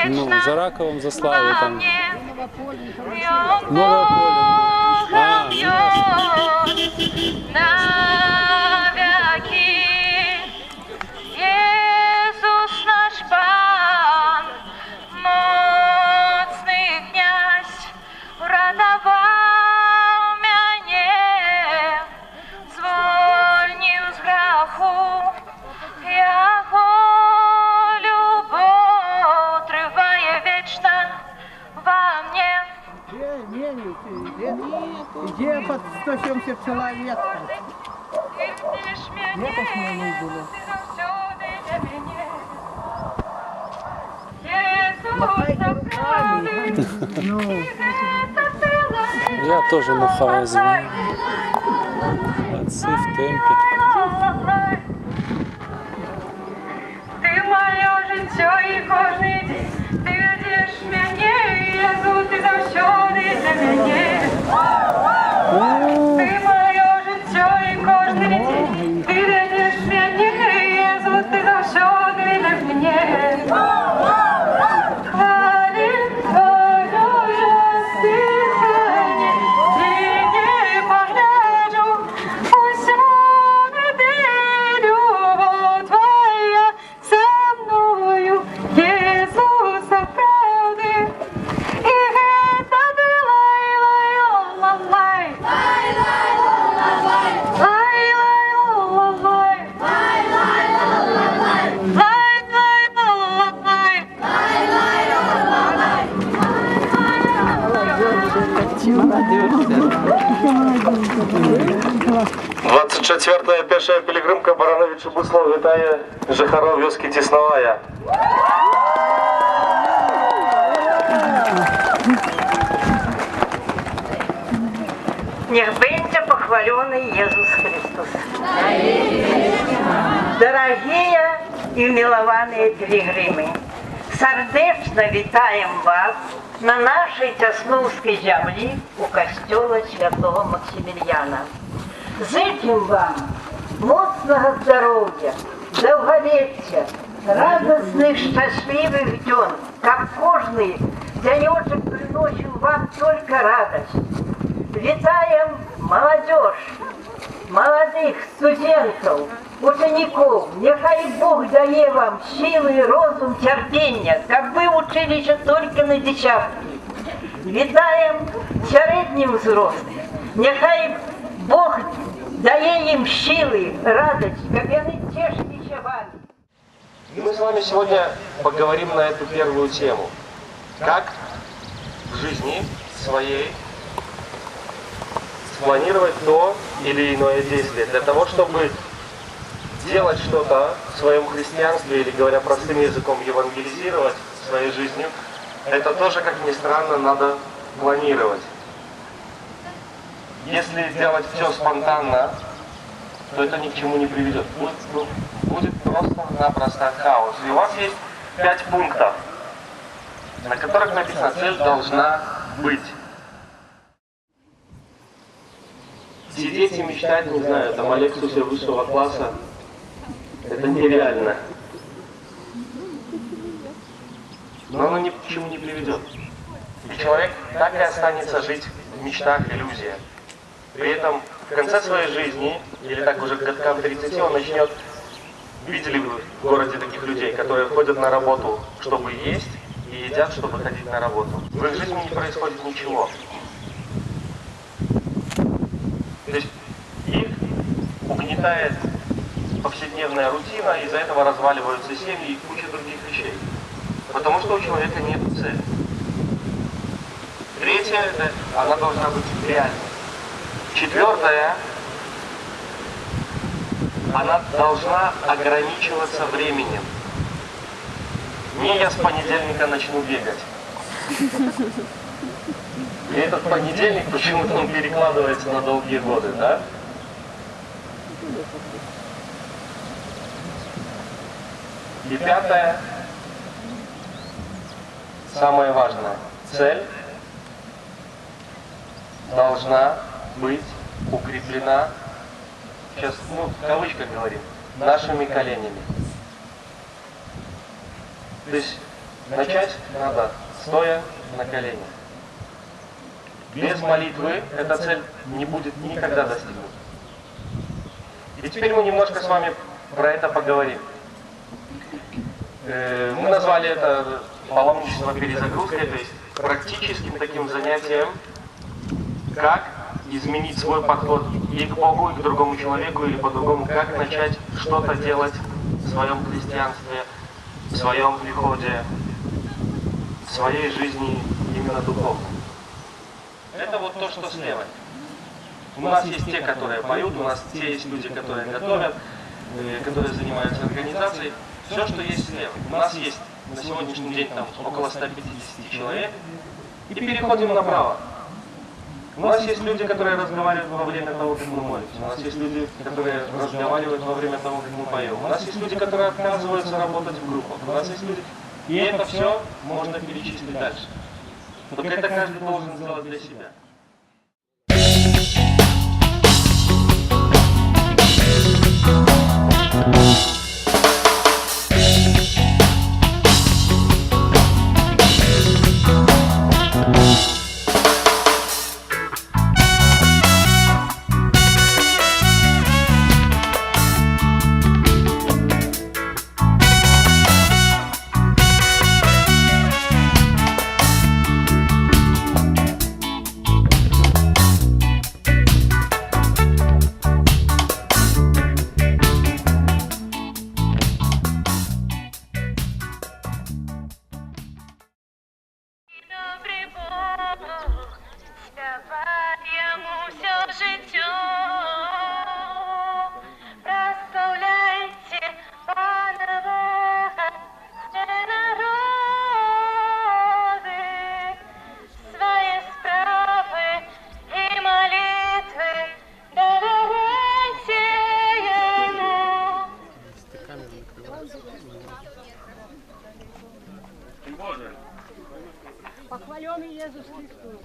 Ну, за Раковым, за Славой там. Новое Новое поле. А, Jezus nasz Pan, mocny kniaź, uratował mnie, zwolnił z grachu, jako любовь trwaje wieczna во мне. Где под 170 человек? Где-то с ней было. я тоже махаю за ним. Молодцы в темпе. Ти моє життя і кожний день, ти ведеш мене, Єсус, ти завжди для мене. Ти моє життя і кожний день, ти ведеш мене, Єсус, ти завжди для мене. Хвалим Твоє стихання, тільки погляджу, усюди любов Твоя со мною, Єсуса правди. І это лай-лай-лай-лай, лай-лай-лай-лай, лай-лай-лай-лай, Двадцять четверта пеша пілігримка Барановича Буслав вітає Жихаров вёски Тесновая. Niech będzie pochwalony Jezus Chrystus. Дорогие и милованные пилигримы, сердечно вітаем вас на нашей Тясновской земле у костела Святого Максимилиана. Зычим вам моцного здоровья, долголетия, радостных, счастливых дён, как кожный денёчек приносил вам только радость. Вітаем молодежь, молодых студентов, учеников. Нехай Бог дае вам силы, разум, терпение, как вы учились только на десятки. Вітаем середнім взрослым. Нехай Бог дае им силы, радость, как они тешились вами. И мы с вами сегодня поговорим на эту первую тему. Как в жизни своей спланировать то или иное действие для того, чтобы делать что-то в своем христианстве, или, говоря простым языком, евангелизировать своей жизнью. Это тоже, как ни странно, надо планировать. Если делать все спонтанно, то это ни к чему не приведет. Будет просто-напросто хаос. И у вас есть 5 пунктов, на которых написано: цель должна быть. Сидеть и мечтать, не знаю, там о Лексусе высшего класса, это нереально. Но оно ни к чему не приведет. И человек так и останется жить в мечтах, иллюзиях. При этом в конце своей жизни, или так уже к годкам 30, он начнет... Видели вы в городе таких людей, которые ходят на работу, чтобы есть, и едят, чтобы ходить на работу? В их жизни не происходит ничего. То есть их угнетает повседневная рутина, из-за этого разваливаются семьи и куча других вещей. Потому что у человека нет цели. Третье, это она должна быть реальной. Четвертое, она должна ограничиваться временем. Не я с понедельника начну бегать. И этот понедельник почему-то он перекладывается на долгие годы, да? И пятое, самое важное, цель должна быть укреплена, сейчас, в кавычках говорим, нашими коленями. То есть начать надо стоя на коленях. Без молитвы эта цель не будет никогда достигнута. И теперь мы немножко с вами про это поговорим. Мы назвали это паломничество перезагрузкой, то есть практическим таким занятием, как изменить свой подход и к Богу, и к другому человеку, или по-другому, как начать что-то делать в своем христианстве, в своем приходе, в своей жизни именно духовной. Это вот то, что слева. У нас есть те, которые поют, у нас есть люди, которые готовят, которые занимаются организацией. Все, что есть слева. У нас есть на сегодняшний день там около 150 человек. И переходим направо. У нас есть люди, которые разговаривают во время того, как мы молимся. У нас есть люди, которые разговаривают во время того, как мы поем. У нас есть люди, которые отказываются работать в группах. У нас есть люди... И это все можно перечислить дальше. Только это каждый должен сделать для себя. Добрий Бог, давай йому все життя. Прославляйте Пана Бога, все народи, свои справи и молитвы доверяйте ему. Боже. Похвалений Єсус Христос.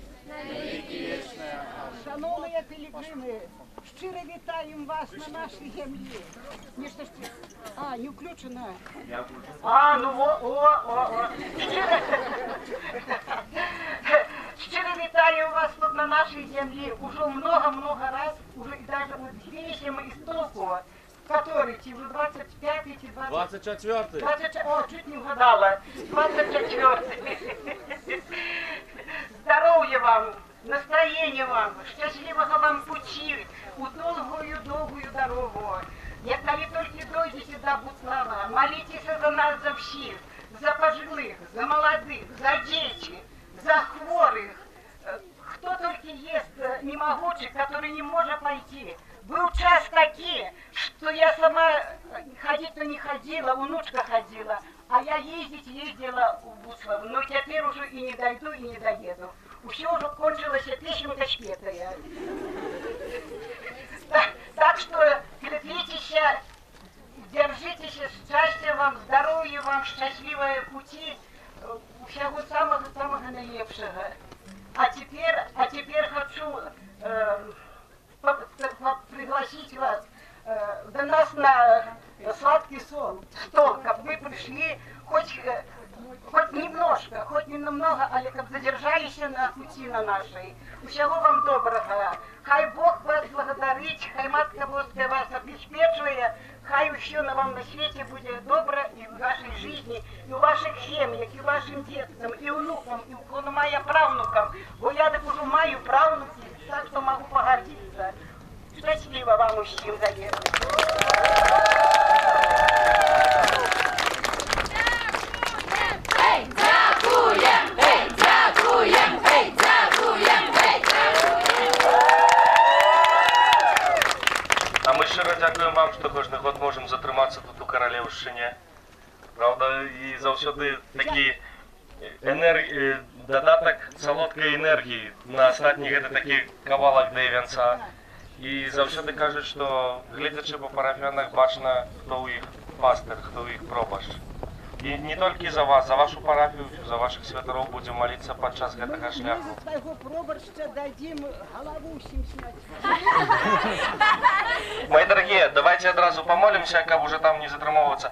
Шановні пілігрими, щиро вітаємо вас на нашій землі. Не включено. Щиро вітаємо вас тут на нашій землі. Уже много-много раз, уже и даже вот видите мы из толку, который, уже 25-й, 24-й. О, чуть не угадала. 24-й. Здоровья вам, настроения вам, счастливого вам пути, у долгую дорогу. Як коли только дойдете до Буслава, молитесь за нас, за всех, за пожилых, за молодых, за дети, за хворых. Кто только есть немогучих, который не может пойти. Был час такие, что я сама ходить-то не ходила, внучка ходила, а я ездила в Буслав. Но теперь уже и не дойду, и не доеду. Все уже кончилось, песенка спетая. Так что крепитесь, держитесь, счастья вам, здоровья вам, счастливые пути, всего самого наилепшего. А теперь хочу пригласить вас до нас на сладкий стол, как вы пришли, хоть немножко, хоть немного, але как задержались на пути на нашей. Всего вам доброго. Хай Бог вас благодарит, хай Матка Боская вас обеспечивает, хай все на вам на свете будет добро и в вашей жизни, и в ваших семьях, и вашим деткам, и внукам, и у моя правнукам. Бо я так уже маю правнуки, так что могу погордиться. Счастливо вам всем заехать. А ми щиро дякуємо вам, що кожен год можемо затриматися тут у Королевщині. Правда, і завжди такий додаток солодкої енергії на останніх це такий кавалок до Івенця. І завжди кажуть, що глядячи по парафіянах, бачно, хто у їх пастир, хто у їх пробаш. І не тільки за вас, за вашу парафію, за ваших святоров будемо молитися під час цього шляху. Мы за своего проборща дадим голову всем снять. Мои дорогие, давайте одразу помолимся, как уже там не затримовываться.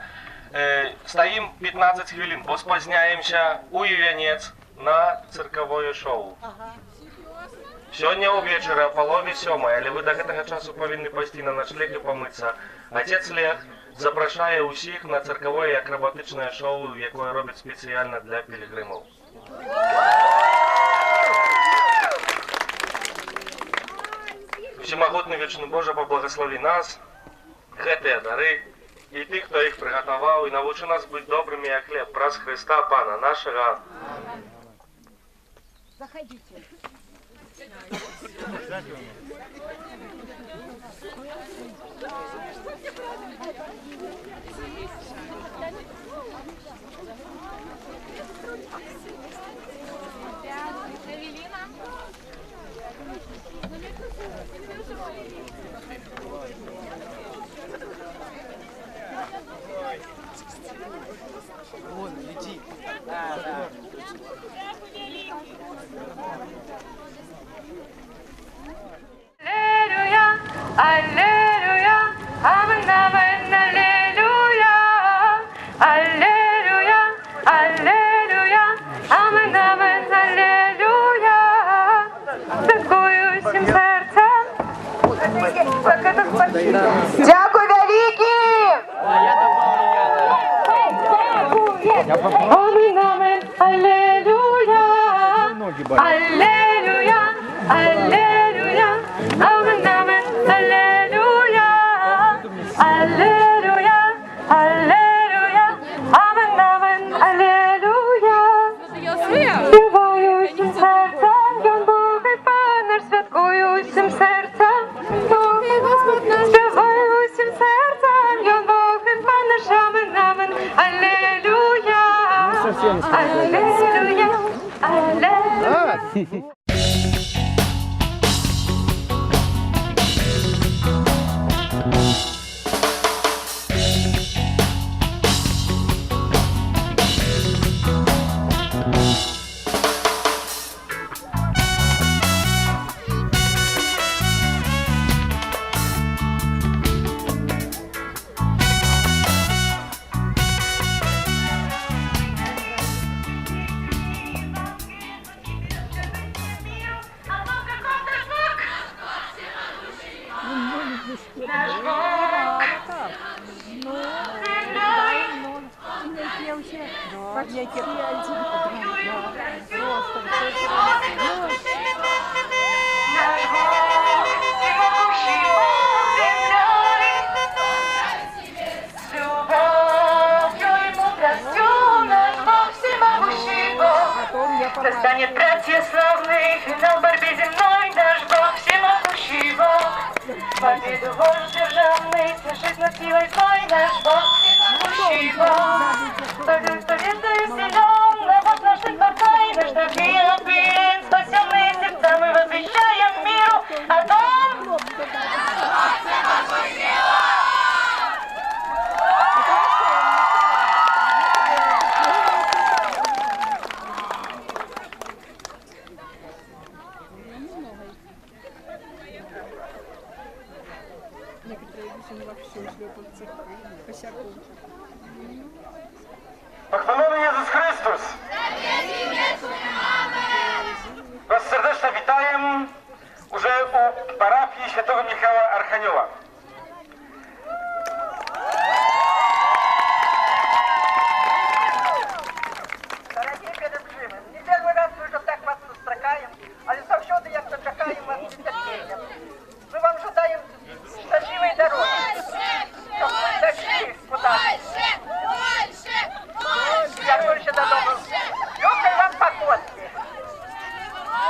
Стоим 15 хвилин, бо спазняемся у вянец на цирковое шоу. Сёння ўвечары о палове сёмай, але вы до гэтага часу павінны пайсці на начлег і памыцца. Отец Лег запрашае ўсіх на цирковое і акробатычнае шоу, якое робіць спецыяльна для пілігрымаў. Всемагутны вечны Божа, поблагослови нас, гэтыя дары, і тых, хто іх прыгатаваў, і навучы нас быць добрымі, як хлеб, праз Христа, Пана нашага. Заходите. Эвелина. Вон, иди. Аллилуйя, аллилуйя, амен, амен, аллилуйя, аллилуйя, аллилуйя, амен, амен, аллилуйя. Святкую всім серцем. Дякую великий! Амен, амен, аллилуйя, аллилуйя, аллилуйя, амен, амен, аллилуйя, аллилуйя, аллилуйя, амен, амен, аллилуйя. Співаю всім серцем, Ян Бог і Пан наш, святкую всім серцем. Співаю всім серцем, Ян Бог і Пан наш, амен, амен, аллилуйя, аллилуйя, аллилуйя. Да станет, братья славный, финал борьбе земной, наш Бог всемогущий Бог. Победу вождь державный, свершит над силой злой, наш Бог всемогущий Бог. Победу силен, на вот наш спортай, наш торги обвин, спасенные сердца мы возвещаем миру о том, Похвалений Єсус Христос! Вас сердечно вітаємо уже у парафії Святого Михайла Архангела. Дорогие педагоги, не первый раз мы уже так вас зустрічаємо, але завжди як то чекаємо вас з нетерпінням. Ми вам жадаємо щасливої дороги, щоб ви дійшли кудись. Як більше додому. Легкої вам походки.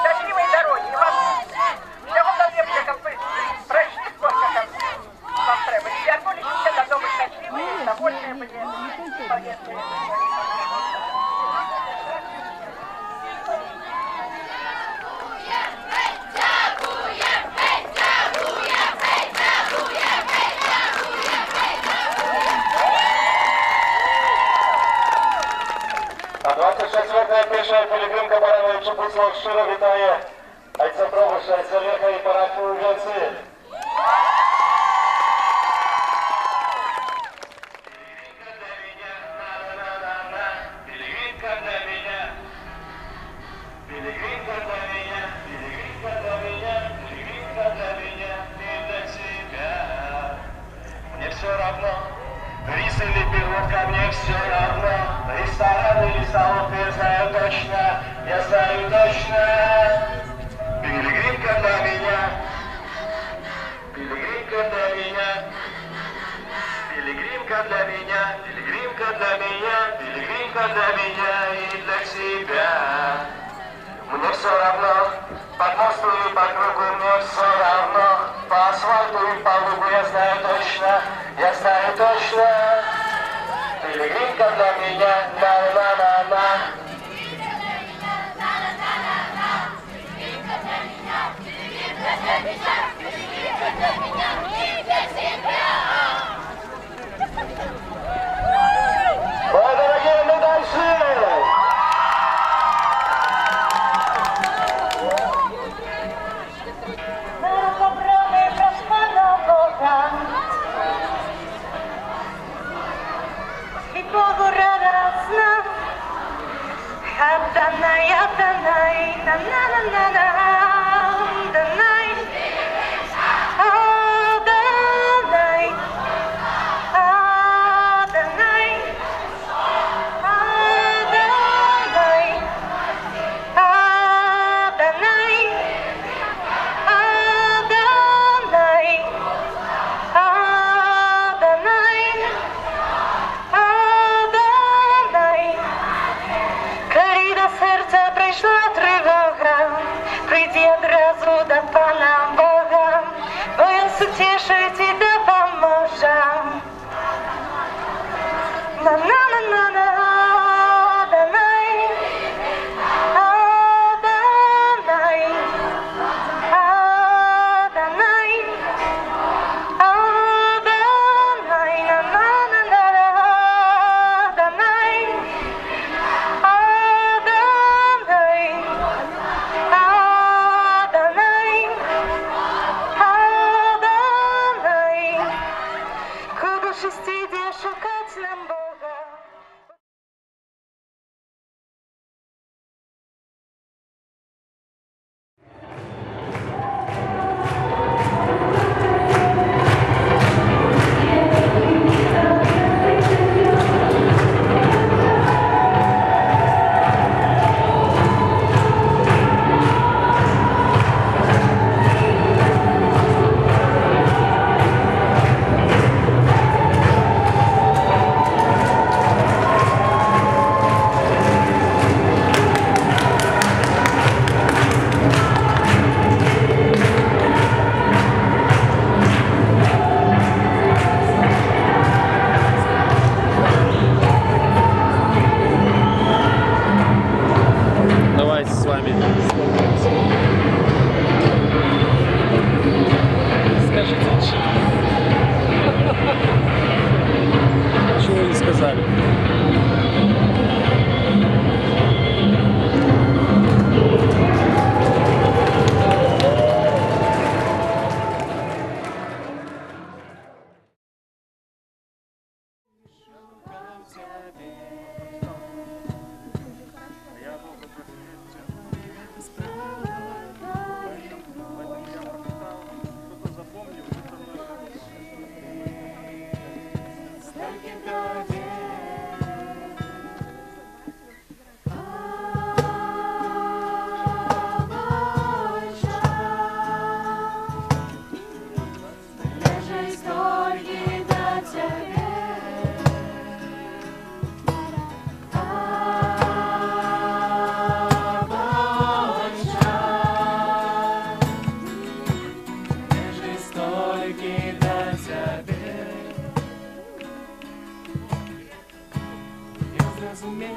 Щасливої дороги. І вам всього добре, як ви пройшли, скільки вам треба. Як більше додому щасливої, довольні мені поїздки. А 26-letnia pierwsza pielgrzymka Baranowej Przypucło szczero witaje ojca proboszcza, ojca Lecha i parafii Łóżęcy. мне все равно. Ресторан или столов, я знаю точно, я знаю точно. Пилигримка для меня, пилигримка для меня, пилигримка для меня, пилигримка для меня, пилигримка для меня и для тебя. Мне все равно, по мосту и по кругу мне все равно, по асфальту и по лугу я знаю точно, я знаю точно. Пилигримка для меня, на-на-на-на. Ой, дорогие, мы дальше! Давайте с вами сфоткаемся. Скажите, чего не сказали? Зрозумів,